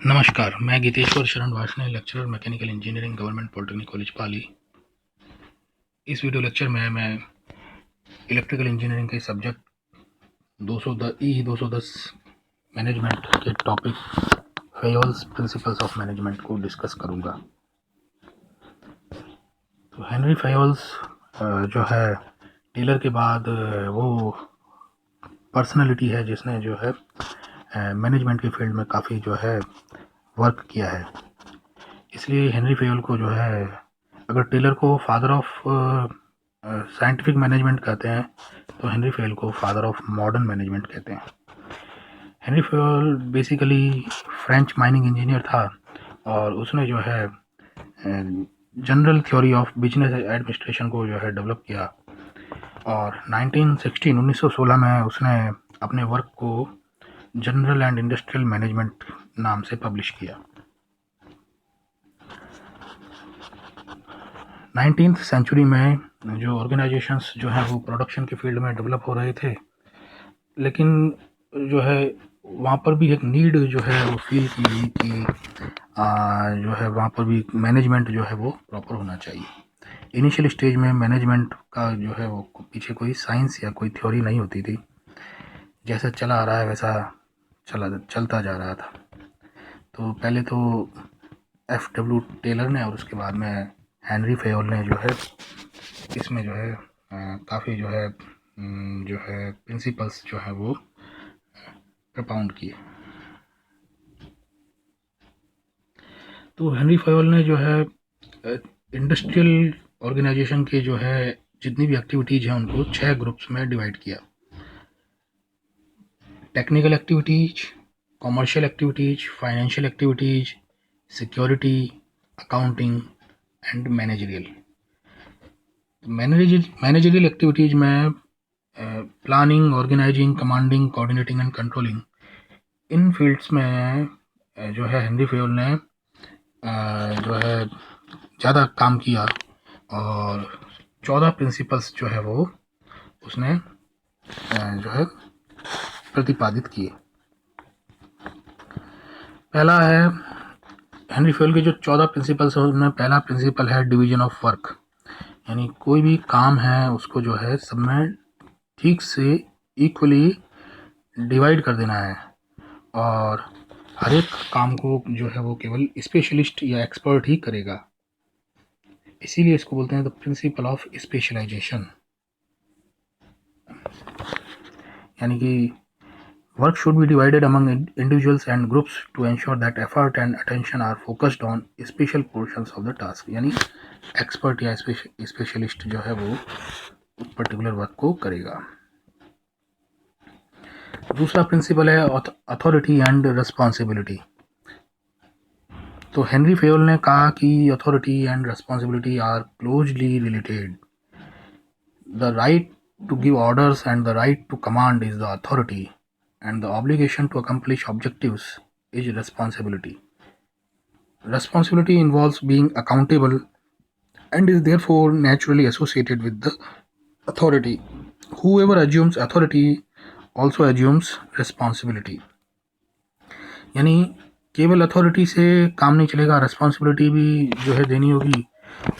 नमस्कार, मैं Geeteshwar Sharan Varshney, lecturer mechanical engineering, government polytechnic college Pali. इस वीडियो लेक्चर में मैं इलेक्ट्रिकल इंजीनियरिंग के सब्जेक्ट 210 मैनेजमेंट के topic Fayol's principles of management को डिस्कस करूंगा। तो हेनरी फेयोल्स जो है टेलर के बाद वो पर्सनालिटी है जिसने जो है मैनेजमेंट के फील्ड में काफ़ी जो है वर्क किया है। इसलिए हेनरी फेयोल को जो है, अगर टेलर को फादर ऑफ साइंटिफिक मैनेजमेंट कहते हैं तो हेनरी फेयोल को फादर ऑफ मॉडर्न मैनेजमेंट कहते हैं। Henry Fayol basically French mining engineer था और उसने जो है general theory of business administration को जो है डेवलप किया और 1916 में उसने अपने वर्क को जनरल एंड इंडस्ट्रियल मैनेजमेंट नाम से पब्लिश किया। 19th सेंचुरी में जो ऑर्गेनाइजेशंस जो है वो प्रोडक्शन के फील्ड में डेवलप हो रहे थे, लेकिन जो है वहाँ पर भी एक नीड जो है वो फील की गई कि जो है वहाँ पर भी मैनेजमेंट जो है वो प्रॉपर होना चाहिए। इनिशियल स्टेज में मैनेजमेंट का जो है वो पीछे कोई साइंस या कोई थ्योरी नहीं होती थी, जैसा चला आ रहा है वैसा चलता जा रहा था। तो पहले तो F.W. टेलर ने और उसके बाद में हेनरी फेयोल ने जो है इसमें जो है काफ़ी जो है प्रिंसिपल्स जो है वो प्रपाउंड किए। तो हेनरी फेयोल ने जो है इंडस्ट्रियल ऑर्गेनाइजेशन के जो है जितनी भी एक्टिविटीज़ हैं उनको 6 ग्रुप्स में डिवाइड किया। Technical activities, commercial activities, financial activities, security, accounting and managerial. Managerial activities में planning, organising, commanding, coordinating and controlling, इन फील्ड्स में जो है हेनरी फेयोल ने जो है ज़्यादा काम किया और 14 प्रिंसिपल्स जो है वो उसने जो है प्रतिपादित किए। पहला है हेनरी फेयोल के जो 14 प्रिंसिपल्स हैं उनमें पहला प्रिंसिपल है डिवीजन ऑफ वर्क, यानी कोई भी काम है उसको जो है सब में ठीक से इक्वली डिवाइड कर देना है और हर एक काम को जो है वो केवल स्पेशलिस्ट या एक्सपर्ट ही करेगा। इसीलिए इसको बोलते हैं द प्रिंसिपल ऑफ स्पेशलाइजेशन। यानी कि work should be divided among individuals and groups to ensure that effort and attention are focused on special portions of the task. यानी एक्सपर्ट या स्पेशलिस्ट जो है वो पर्टिकुलर वर्क को करेगा। दूसरा प्रिंसिपल है अथॉरिटी एंड रिस्पॉन्सिबिलिटी। तो हेनरी फेयोल ने कहा कि authority and responsibility are closely related. The right to give orders and the right to command is the authority, and the obligation to accomplish objectives is responsibility. Responsibility involves being accountable and is therefore naturally associated with the authority. Whoever assumes authority also assumes responsibility. यानी केवल authority से काम नहीं चलेगा, responsibility भी जो है देनी होगी,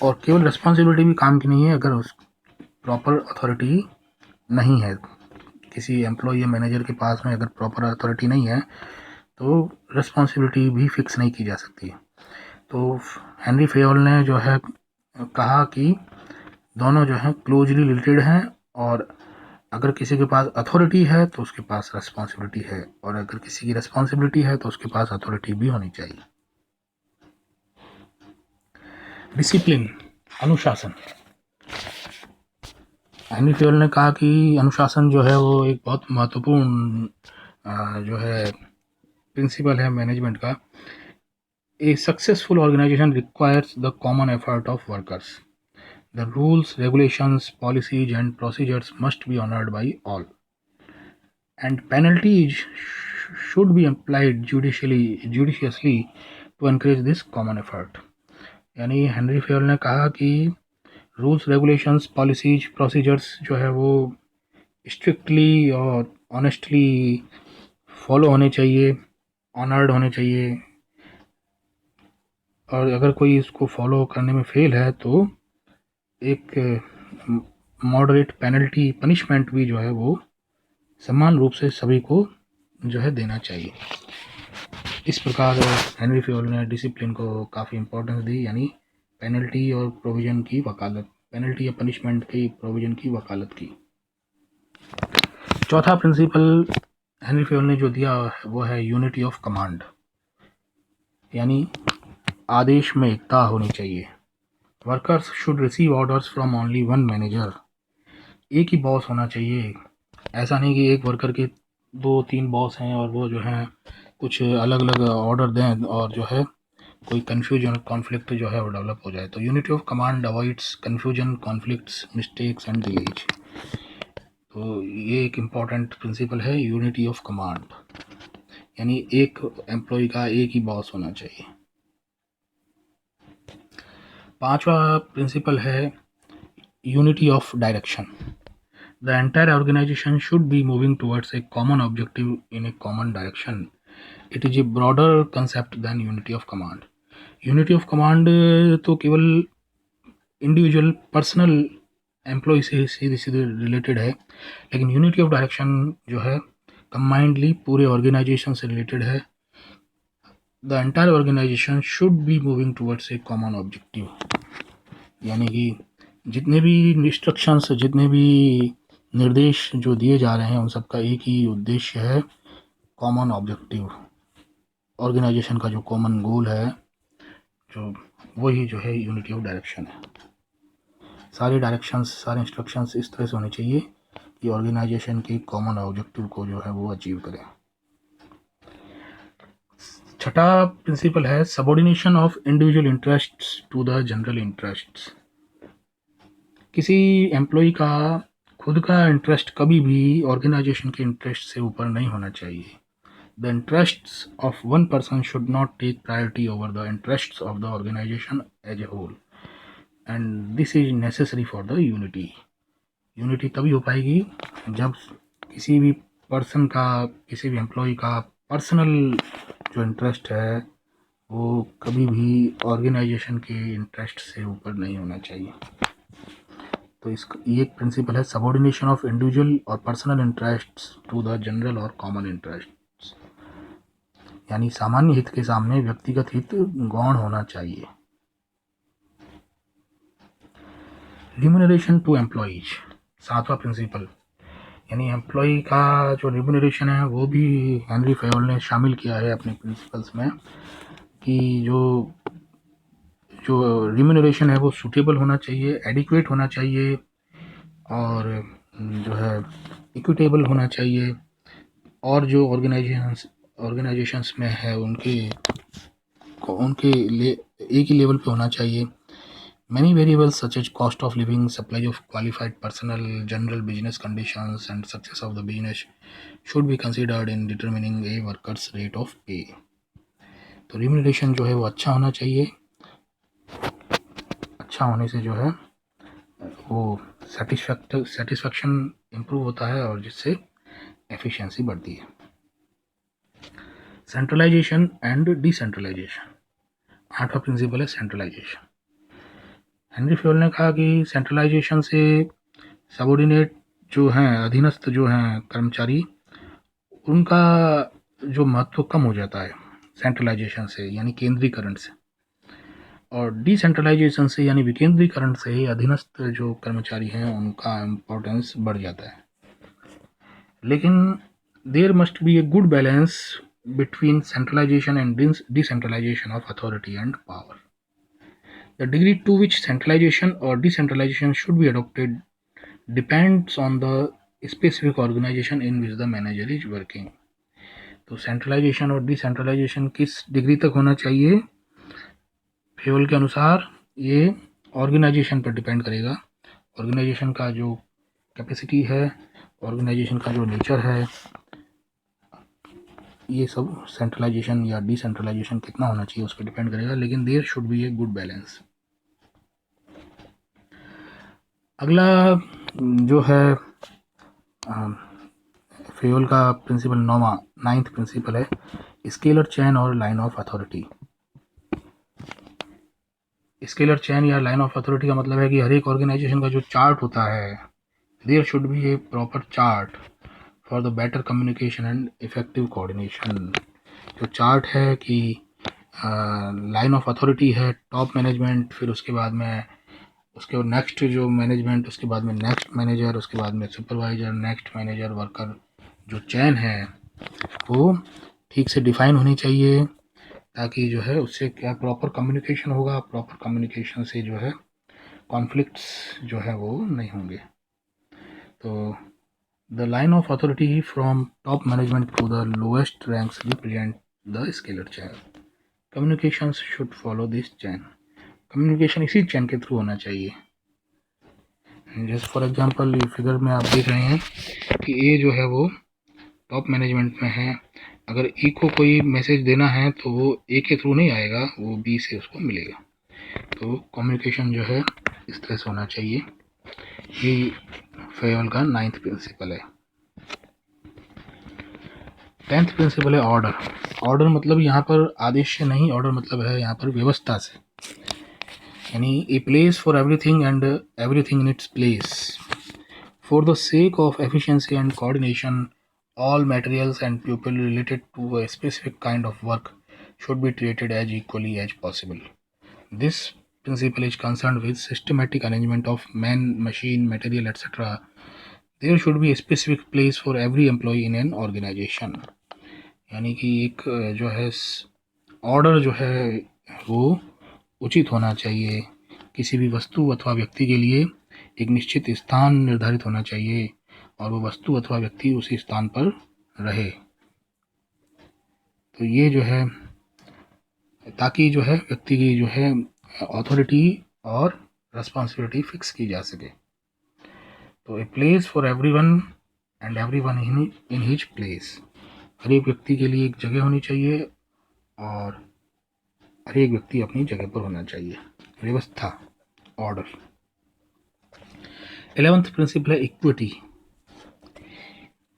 और केवल रिस्पॉन्सिबिलिटी भी काम की नहीं है अगर उस प्रॉपर अथॉरिटी नहीं है। किसी एम्प्लॉय या मैनेजर के पास में अगर प्रॉपर अथॉरिटी नहीं है तो रिस्पॉन्सिबिलिटी भी फिक्स नहीं की जा सकती। तो हेनरी फेयोल ने जो है कहा कि दोनों जो है क्लोजली रिलेटेड हैं, और अगर किसी के पास अथॉरिटी है तो उसके पास रिस्पॉन्सिबिलिटी है, और अगर किसी की रिस्पॉन्सिबिलिटी है तो उसके पास अथॉरिटी भी होनी चाहिए। डिसिप्लिन, अनुशासन। हेनरी फेयोल ने कहा कि अनुशासन जो है वो एक बहुत महत्वपूर्ण जो है प्रिंसिपल है मैनेजमेंट का। A successful organisation requires the common effort of workers. The rules, regulations, policies and procedures must be honoured by all, and penalties should be applied judiciously to encourage this common effort. यानी Henry Fayol ने कहा कि rules, regulations, policies, procedures जो है वो strictly और honestly follow होने चाहिए, ऑनर्ड होने चाहिए, और अगर कोई इसको फॉलो करने में फेल है तो एक मॉडरेट पेनल्टी पनिशमेंट भी जो है वो समान रूप से सभी को जो है देना चाहिए। इस प्रकार हेनरी फेयोल ने डिसिप्लिन को काफ़ी इंपॉर्टेंस दी, यानी पेनल्टी और प्रोविज़न की वकालत, पेनल्टी या पनिशमेंट की प्रोविज़न की वकालत की। चौथा प्रिंसिपल हेनरी फेयोल ने जो दिया वो है यूनिटी ऑफ कमांड, यानी आदेश में एकता होनी चाहिए। Workers should receive orders from only one manager, एक ही बॉस होना चाहिए। ऐसा नहीं कि एक वर्कर के 2-3 बॉस हैं और वो जो है कुछ अलग अलग ऑर्डर दें और जो है कोई कन्फ्यूजन कॉन्फ्लिक्ट जो है वो डेवलप हो जाए। तो unity of command avoids confusion, conflicts, mistakes and delays. तो ये एक इम्पॉर्टेंट प्रिंसिपल है यूनिटी ऑफ कमांड, यानी एक एम्प्लॉय का एक ही बॉस होना चाहिए। पांचवा प्रिंसिपल है unity of direction. The entire organization should be moving towards a common objective in a common direction. It is a broader concept than unity of command. Unity of command तो केवल individual personal employ से सीधे सीधे related है, लेकिन unity of direction जो है combinedly पूरे ऑर्गेनाइजेशन से रिलेटेड है। The entire organisation should be moving towards a common objective, यानी कि जितने भी इंस्ट्रक्शंस, जितने भी निर्देश जो दिए जा रहे हैं उन सबका एक ही उद्देश्य है, कॉमन ऑब्जेक्टिव, ऑर्गेनाइजेशन का जो कॉमन गोल है, जो वही जो है यूनिटी ऑफ डायरेक्शन है। सारे डायरेक्शंस, सारे इंस्ट्रक्शंस इस तरह से होने चाहिए कि ऑर्गेनाइजेशन के कॉमन ऑब्जेक्टिव को जो है वो अचीव करें। छठा प्रिंसिपल है subordination of individual interests to the general interests. किसी एम्प्लॉय का खुद का इंटरेस्ट कभी भी ऑर्गेनाइजेशन के इंटरेस्ट से ऊपर नहीं होना चाहिए। The interests of one person should not take priority over the interests of the organisation as a whole, and this is necessary for the unity. Unity तभी हो पाएगी जब किसी भी पर्सन का, किसी भी एम्प्लॉय का पर्सनल जो इंटरेस्ट है वो कभी भी ऑर्गेनाइजेशन के इंटरेस्ट से ऊपर नहीं होना चाहिए। तो ये एक प्रिंसिपल है सबऑर्डिनेशन ऑफ इंडिविजुअल और personal interests to the general और कॉमन इंटरेस्ट्स, यानी सामान्य हित के सामने व्यक्तिगत हित गौण होना चाहिए। रिम्यूनरेशन टू एम्प्लॉयज, सातवां प्रिंसिपल, यानी एम्प्लॉय का जो रिम्यूनरेशन है वो भी हेनरी फेयोल ने शामिल किया है अपने प्रिंसिपल्स में, कि जो रिम्यूनरेशन है वो सूटेबल होना चाहिए, एडिक्वेट होना चाहिए और जो है इक्विटेबल होना चाहिए, और जो ऑर्गेनाइजेशंस में है उनके लिए एक ही लेवल पे होना चाहिए। Many variables such as cost of living, supply of qualified personnel, general business conditions, and success of the business should be considered in determining a worker's rate of pay. तो remuneration जो है वो अच्छा होना चाहिए। अच्छा होने से जो है वो सेटिस्फैक्शन इम्प्रूव होता है और जिससे एफिशिएंसी बढ़ती है। सेंट्रलाइजेशन एंड डिसेंट्रलाइजेशन, आठवां प्रिंसिपल है सेंट्रलाइजेशन। हेनरी फेयोल ने कहा कि सेंट्रलाइजेशन से सबऑर्डिनेट जो हैं, अधीनस्थ जो हैं कर्मचारी, उनका जो महत्व कम हो जाता है सेंट्रलाइजेशन से, यानी केंद्रीकरण से, और डिसेंट्रलाइजेशन से यानी विकेंद्रीकरण से अधीनस्थ जो कर्मचारी हैं उनका इम्पोर्टेंस बढ़ जाता है। लेकिन there must be a good balance between centralisation and decentralisation of authority and power. The degree to which centralization or decentralization should be adopted depends on the specific organization in which the manager is working. तो centralisation और decentralisation किस degree तक होना चाहिए, Fayol के अनुसार ये organisation पर डिपेंड करेगा। ऑर्गेनाइजेशन का जो कैपेसिटी है, ऑर्गेनाइजेशन का जो नेचर है, ये सब सेंट्रलाइजेशन या डिसेंट्रलाइजेशन कितना होना चाहिए उस पर डिपेंड करेगा, लेकिन there should be a good balance. अगला जो है फेयोल का प्रिंसिपल नाइन्थ प्रिंसिपल है स्केलर चेन और line of authority. Scalar chain या लाइन ऑफ अथॉरिटी का मतलब है कि हर एक ऑर्गेनाइजेशन का जो चार्ट होता है, there should be a proper chart for the better communication and effective coordination. जो चार्ट है कि लाइन ऑफ अथॉरिटी है टॉप मैनेजमेंट, फिर उसके बाद में उसके नेक्स्ट जो मैनेजमेंट, उसके बाद में नेक्स्ट मैनेजर, उसके बाद में सुपरवाइजर, नेक्स्ट मैनेजर, वर्कर, जो चैन है वो ठीक से डिफाइन होनी चाहिए, ताकि जो है उससे क्या प्रॉपर कम्युनिकेशन होगा। प्रॉपर कम्युनिकेशन से जो है कॉन्फ्लिक्ट्स जो है वो नहीं होंगे। तो the line of authority from top management to the lowest ranks represent the scalar chain. Communication should follow this chain. Communication इसी चैन के थ्रू होना चाहिए। जैसे फॉर एग्जांपल ये फिगर में आप देख रहे हैं कि ए जो है वो टॉप मैनेजमेंट में है। अगर ई को कोई मैसेज देना है तो वो ए के थ्रू नहीं आएगा, वो बी से उसको मिलेगा। तो कम्युनिकेशन जो है इस तरह से होना चाहिए। ये फेयल का 9th प्रिंसिपल है। 10th प्रिंसिपल है ऑर्डर। ऑर्डर मतलब यहाँ पर आदेश से नहीं, ऑर्डर मतलब है यहाँ पर व्यवस्था से, यानी ए place for everything and everything in its place. For the sake of efficiency and coordination, all materials and people related to a specific kind of work should be treated as equally as possible. This principle is concerned with systematic arrangement of man, machine, material, etc. There should be a specific place for every employee in an organization. यानी कि एक जो है order जो है वो उचित होना चाहिए। किसी भी वस्तु अथवा व्यक्ति के लिए एक निश्चित स्थान निर्धारित होना चाहिए और वो वस्तु अथवा व्यक्ति उसी स्थान पर रहे। तो ये जो है ताकि जो है व्यक्ति की जो है अथॉरिटी और रिस्पॉन्सिबिलिटी फिक्स की जा सके। तो a place for everyone and everyone in his place. हर एक व्यक्ति के लिए एक जगह होनी चाहिए और हर एक व्यक्ति अपनी जगह पर होना चाहिए। व्यवस्था, ऑर्डर। 11th प्रिंसिपल है इक्विटी।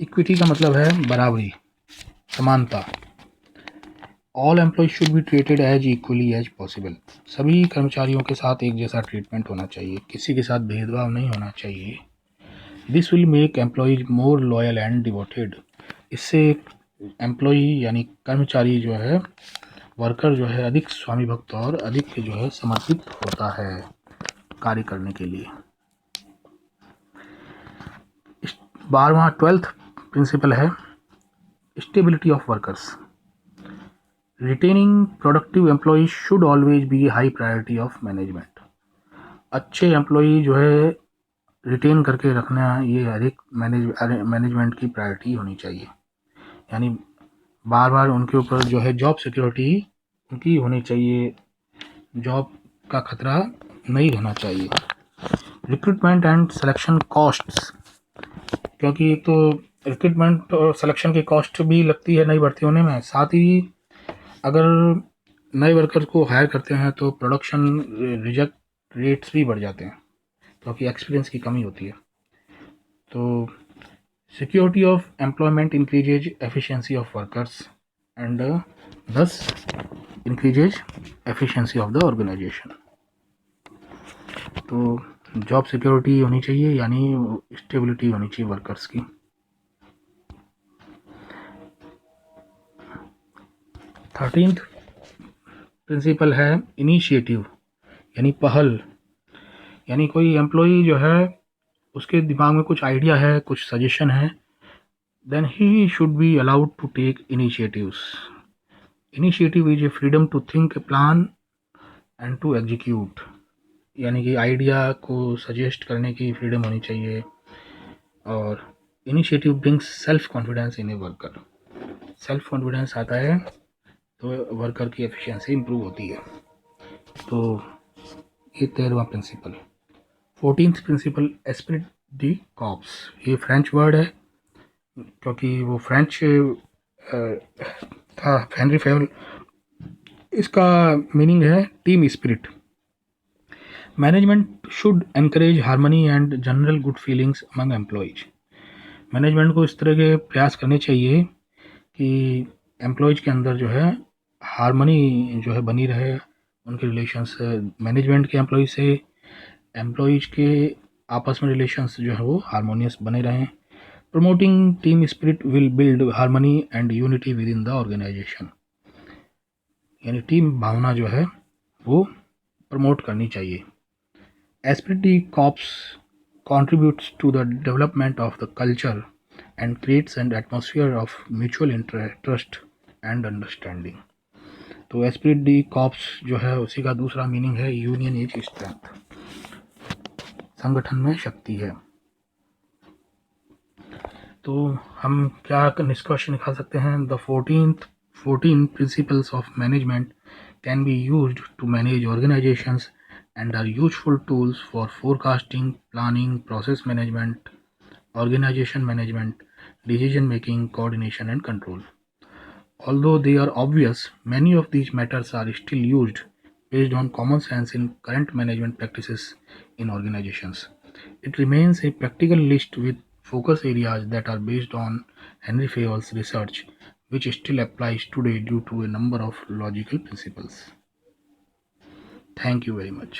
इक्विटी का मतलब है बराबरी, समानता। All employee should be treated as equally as possible. सभी कर्मचारियों के साथ एक जैसा ट्रीटमेंट होना चाहिए, किसी के साथ भेदभाव नहीं होना चाहिए। This will make employees more loyal and devoted. इससे एम्प्लॉय यानी कर्मचारी जो है, वर्कर जो है, अधिक स्वामी भक्त और अधिक जो है समर्पित होता है कार्य करने के लिए। 12वां प्रिंसिपल है stability of workers. Retaining productive employee should always be high priority of management. अच्छे एम्प्लॉय जो है रिटेन करके रखना ये हर एक मैनेजमेंट की प्रायोरिटी होनी चाहिए। यानी बार बार उनके ऊपर जो है जॉब सिक्योरिटी उनकी होनी चाहिए, जॉब का खतरा नहीं रहना चाहिए। रिक्रूटमेंट एंड सिलेक्शन कॉस्ट्स, क्योंकि एक तो रिक्रूटमेंट और सिलेक्शन की कॉस्ट भी लगती है नई भर्ती होने में, साथ ही अगर नए वर्कर्स को हायर करते हैं तो प्रोडक्शन रिजेक्ट रेट्स भी बढ़ जाते हैं, क्योंकि एक्सपीरियंस की कमी होती है। तो security of employment increases efficiency of workers and thus increases efficiency of the organization। तो जॉब सिक्योरिटी होनी चाहिए, यानी स्टेबिलिटी होनी चाहिए वर्कर्स की। 13th प्रिंसिपल है इनिशिएटिव, यानी पहल। यानी कोई एम्प्लॉय जो है उसके दिमाग में कुछ आइडिया है, कुछ सजेशन है, then he should be allowed to take initiatives. Initiative is a freedom to think, plan and to execute. यानी कि आइडिया को सजेस्ट करने की फ्रीडम होनी चाहिए। और initiative brings self confidence in a worker. Self confidence आता है तो वर्कर की एफिशिएंसी इंप्रूव होती है। तो ये 13वां principle. 14th principle esprit de corps. ये फ्रेंच वर्ड है, क्योंकि वो फ्रेंच था हेनरी फेवल। इसका मीनिंग है team spirit. Management should encourage harmony and general good feelings among employees. Management को इस तरह के प्रयास करने चाहिए कि एम्प्लॉयज के अंदर जो है हार्मनी जो है बनी रहे, उनके रिलेशंस मैनेजमेंट के एम्प्लॉय से, एम्प्लॉयज के आपस में रिलेशंस जो है वो हारमोनियस बने रहें। Promoting team spirit will build harmony and unity within the organisation, यानी टीम भावना जो है वो प्रमोट करनी चाहिए। Esprit de corps contributes to the development of the culture and creates an atmosphere of mutual trust and understanding। तो Spirit de cops जो है उसी का दूसरा मीनिंग है यूनियन इज स्ट्रेंथ, संगठन में शक्ति है। तो हम क्या निष्कर्ष निकाल सकते हैं? The 14 principles of management can be used to manage organizations and are useful tools for forecasting, planning, process management, organization management, decision making, coordination and control. Although they are obvious, many of these methods are still used based on common sense in current management practices in organizations. It remains a practical list with focus areas that are based on Henry Fayol's research, which still applies today due to a number of logical principles. Thank you very much.